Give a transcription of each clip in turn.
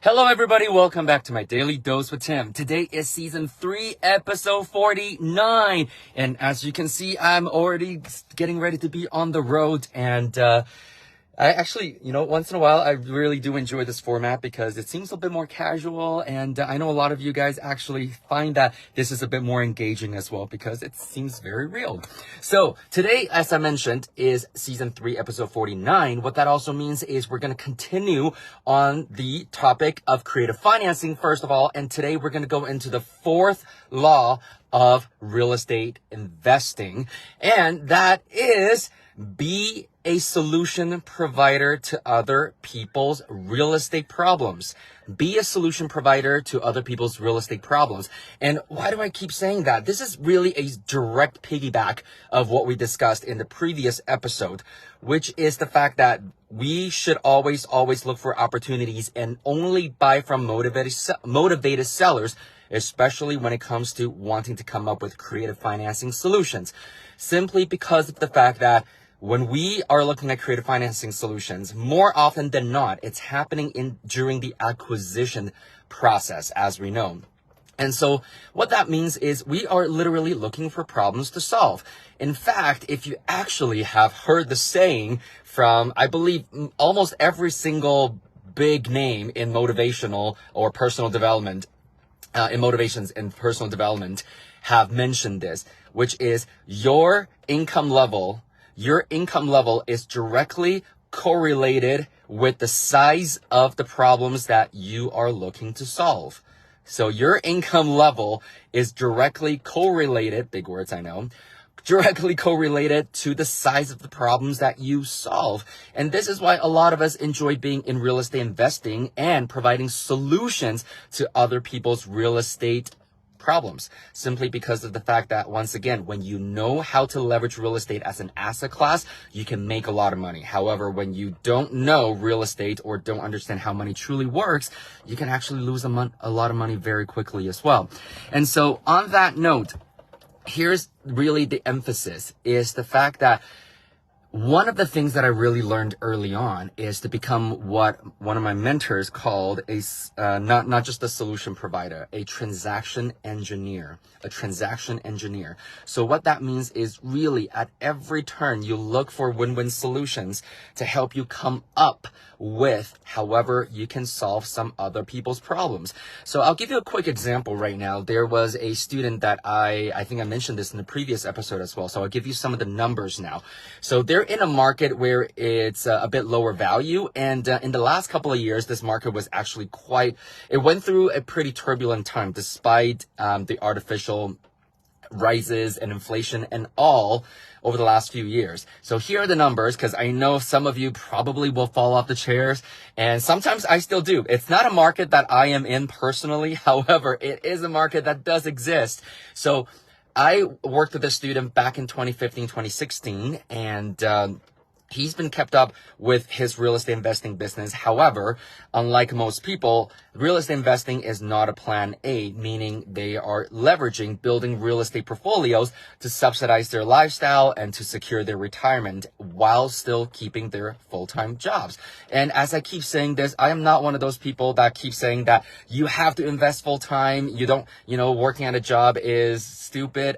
Hello everybody, welcome back to my Daily Dose with Tim. Today is season 3, episode 49. And as you can see, I'm already getting ready to be on the road. And I actually, once in a while, I really do enjoy this format because it seems a bit more casual. And I know a lot of you guys actually find that this is a bit more engaging as well because it seems very real. So today, as I mentioned, is season 3, episode 49. What that also means is we're going to continue on the topic of creative financing, first of all. And today we're going to go into the fourth law of real estate investing. And that is be a solution provider to other people's real estate problems. Be a solution provider to other people's real estate problems. And why do I keep saying that? This is really a direct piggyback of what we discussed in the previous episode, which is the fact that we should always look for opportunities and only buy from motivated sellers, especially when it comes to wanting to come up with creative financing solutions. Simply because of the fact that when we are looking at creative financing solutions, more often than not, it's happening during the acquisition process, as we know. And so what that means is we are literally looking for problems to solve. In fact, if you actually have heard the saying from, I believe, almost every single big name in motivational or personal development, in motivations and personal development have mentioned this, which is your income level is directly correlated with the size of the problems that you are looking to solve. So your income level is directly correlated, big words I know, directly correlated to the size of the problems that you solve. And this is why a lot of us enjoy being in real estate investing and providing solutions to other people's real estate problems, simply because of the fact that, once again, when you know how to leverage real estate as an asset class, you can make a lot of money. However, when you don't know real estate or don't understand how money truly works, you can actually lose a lot of money very quickly as well. And so on that note, here's really the emphasis, is the fact that one of the things that I really learned early on is to become what one of my mentors called not just a solution provider, a transaction engineer. So what that means is really at every turn, you look for win-win solutions to help you come up with however you can solve some other people's problems. So I'll give you a quick example right now. There was a student that I think I mentioned this in the previous episode as well. So I'll give you some of the numbers now. So they're in a market where it's a bit lower value. And in the last couple of years, this market was actually it went through a pretty turbulent time despite the artificial rises and inflation and all over the last few years. So here are the numbers, because I know some of you probably will fall off the chairs, and sometimes I still do. It's not a market that I am in personally. However, it is a market that does exist. So I worked with a student back in 2015, 2016, and he's been kept up with his real estate investing business. However, unlike most people, real estate investing is not a plan A, meaning they are building real estate portfolios to subsidize their lifestyle and to secure their retirement while still keeping their full-time jobs. And as I keep saying this, I am not one of those people that keep saying that you have to invest full-time. You don't, working at a job is stupid.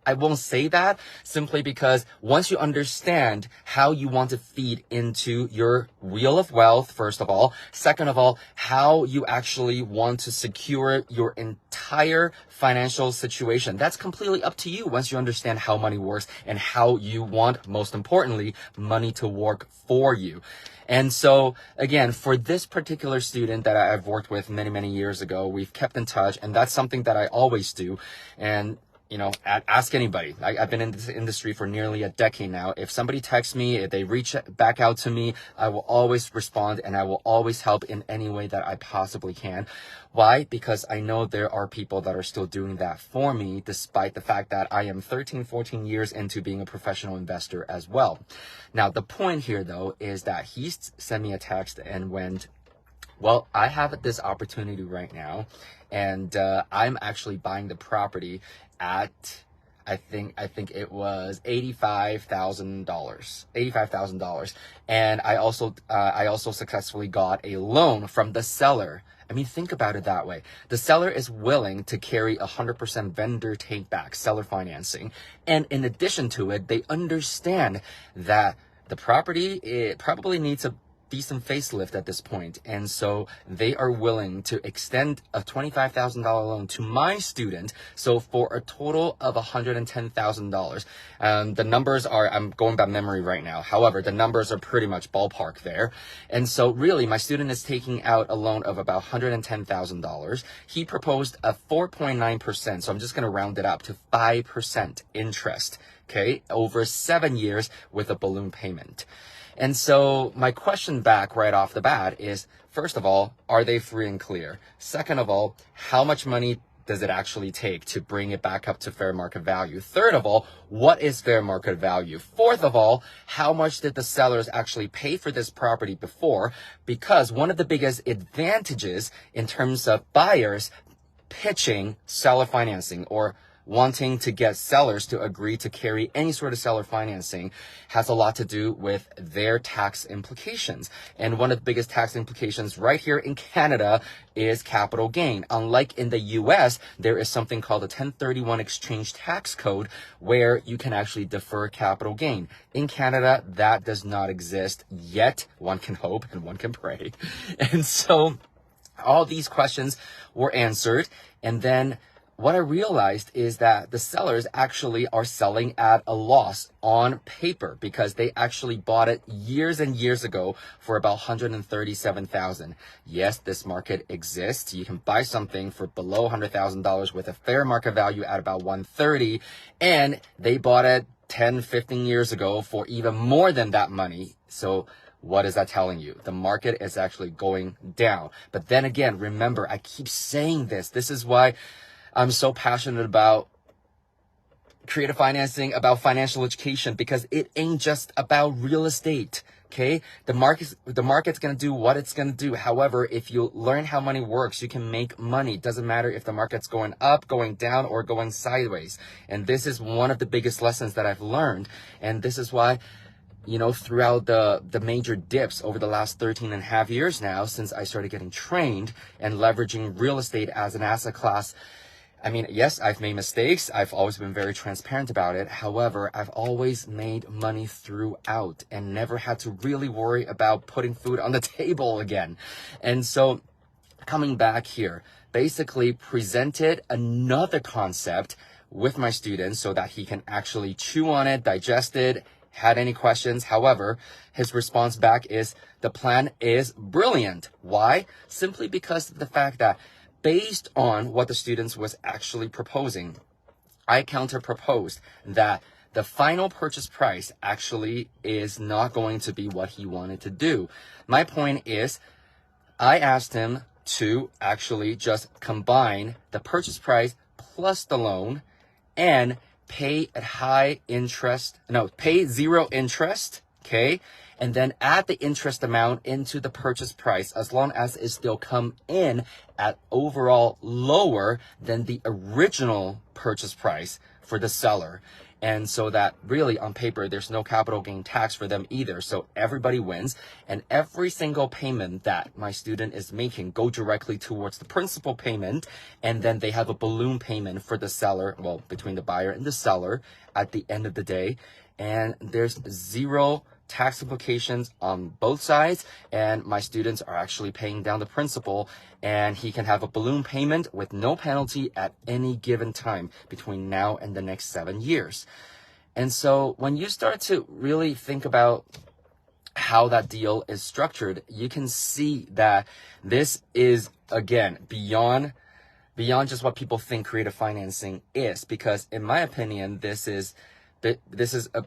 I won't say that, simply because once you understand how you want to feed into your wheel of wealth, first of all, second of all, how you actually want to secure your entire financial situation, that's completely up to you once you understand how money works and how you want, most importantly, money to work for you. And so, again, for this particular student that I've worked with many, many years ago, we've kept in touch, and that's something that I always do. And ask anybody. I've been in this industry for nearly a decade now. If somebody texts me, if they reach back out to me, I will always respond, and I will always help in any way that I possibly can. Why? Because I know there are people that are still doing that for me, despite the fact that I am 13, 14 years into being a professional investor as well. Now, the point here, though, is that he sent me a text and went, well, I have this opportunity right now, and I'm actually buying the property at, I think it was $85,000. And I also successfully got a loan from the seller I mean, think about it that way. The seller is willing to carry 100% vendor take back, seller financing. And in addition to it, they understand that the property, it probably needs a decent facelift at this point. And so they are willing to extend a $25,000 loan to my student. So for a total of $110,000. The numbers are, I'm going by memory right now. However, the numbers are pretty much ballpark there. And so really my student is taking out a loan of about $110,000. He proposed a 4.9%. So I'm just going to round it up to 5% interest. Okay, over 7 years with a balloon payment. And so my question back right off the bat is, first of all, are they free and clear? Second of all, how much money does it actually take to bring it back up to fair market value? Third of all, what is fair market value? Fourth of all, how much did the sellers actually pay for this property before? Because one of the biggest advantages in terms of buyers pitching seller financing or wanting to get sellers to agree to carry any sort of seller financing has a lot to do with their tax implications. And one of the biggest tax implications right here in Canada is capital gain. Unlike in the US, there is something called the 1031 exchange tax code where you can actually defer capital gain. In Canada, that does not exist yet. One can hope and one can pray. And so all these questions were answered. And then what I realized is that the sellers actually are selling at a loss on paper because they actually bought it years and years ago for about $137,000. Yes, this market exists. You can buy something for below $100,000 with a fair market value at about $130,000, and they bought it 10, 15 years ago for even more than that money. So what is that telling you? The market is actually going down. But then again, remember, I keep saying this. This is why I'm so passionate about creative financing, about financial education, because it ain't just about real estate. Okay. The market's going to do what it's going to do. However, if you learn how money works, you can make money. It doesn't matter if the market's going up, going down, or going sideways. And this is one of the biggest lessons that I've learned. And this is why, you know, throughout the major dips over the last 13 and a half years now, since I started getting trained and leveraging real estate as an asset class, I mean, yes, I've made mistakes. I've always been very transparent about it. However, I've always made money throughout and never had to really worry about putting food on the table again. And so coming back here, basically presented another concept with my students so that he can actually chew on it, digest it, had any questions. However, his response back is the plan is brilliant. Why? Simply because of the fact that based on what the students was actually proposing, I counter-proposed that the final purchase price actually is not going to be what he wanted to do. My point is, I asked him to actually just combine the purchase price plus the loan and pay pay zero interest, okay? And then add the interest amount into the purchase price as long as it still come in at overall lower than the original purchase price for the seller. And so that really on paper, there's no capital gain tax for them either. So everybody wins, and every single payment that my student is making go directly towards the principal payment. And then they have a balloon payment for the seller, well, between the buyer and the seller at the end of the day. And there's zero tax implications on both sides, and my students are actually paying down the principal, and he can have a balloon payment with no penalty at any given time between now and the next 7 years. And so when you start to really think about how that deal is structured, you can see that this is, again, beyond just what people think creative financing is, because in my opinion, this is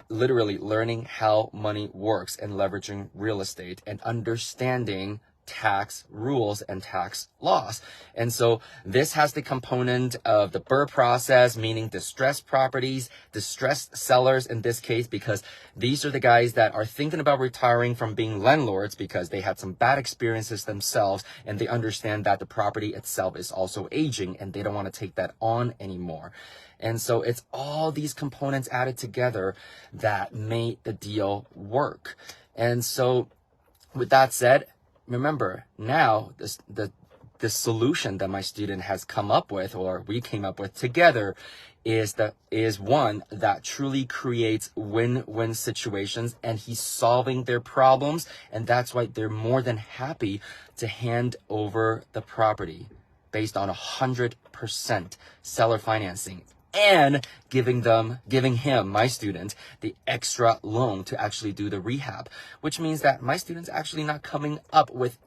literally learning how money works and leveraging real estate and understanding tax rules and tax laws. And so this has the component of the BRRRR process, meaning distressed properties, distressed sellers in this case, because these are the guys that are thinking about retiring from being landlords because they had some bad experiences themselves, and they understand that the property itself is also aging and they don't want to take that on anymore. And so it's all these components added together that made the deal work. And so with that said, remember now the the solution that my student has come up with, or we came up with together, is one that truly creates win-win situations, and he's solving their problems, and that's why they're more than happy to hand over the property based on 100% seller financing, and giving him, my student, the extra loan to actually do the rehab, which means that my student's actually not coming up with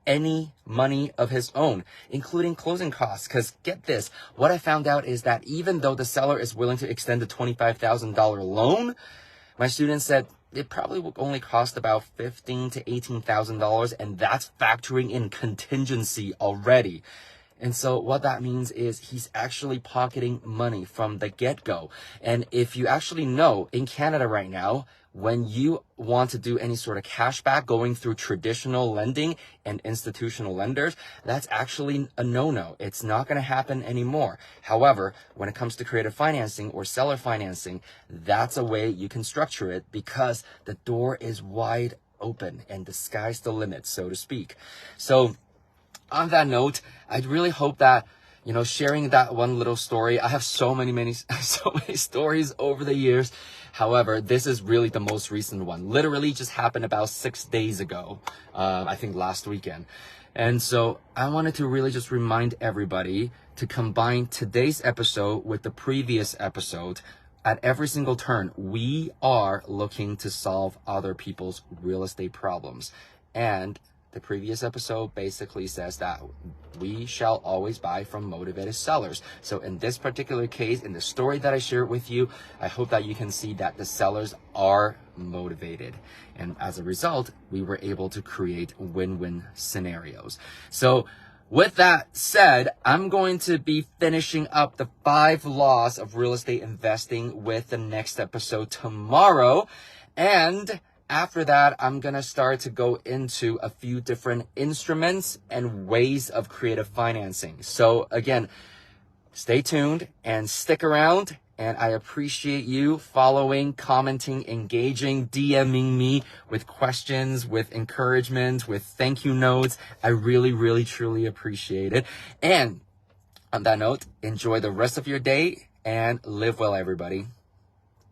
any money of his own, including closing costs. Because get this, what I found out is that even though the seller is willing to extend the $25,000 loan, my student said it probably will only cost about $15,000 to $18,000, and that's factoring in contingency already. And so what that means is he's actually pocketing money from the get-go. And if you actually know, in Canada right now, when you want to do any sort of cashback going through traditional lending and institutional lenders, that's actually a no-no. It's not going to happen anymore. However, when it comes to creative financing or seller financing, that's a way you can structure it, because the door is wide open and the sky's the limit, so to speak. So on that note, I really hope that, sharing that one little story, I have so many stories over the years. However, this is really the most recent one. Literally just happened about 6 days ago, I think last weekend. And so I wanted to really just remind everybody to combine today's episode with the previous episode. At every single turn, we are looking to solve other people's real estate problems. And the previous episode basically says that we shall always buy from motivated sellers. So in this particular case, in the story that I shared with you, I hope that you can see that the sellers are motivated. And as a result, we were able to create win-win scenarios. So with that said, I'm going to be finishing up the 5 laws of real estate investing with the next episode tomorrow. And after that, I'm going to start to go into a few different instruments and ways of creative financing. So again, stay tuned and stick around. And I appreciate you following, commenting, engaging, DMing me with questions, with encouragement, with thank you notes. I really, really, truly appreciate it. And on that note, enjoy the rest of your day and live well, everybody.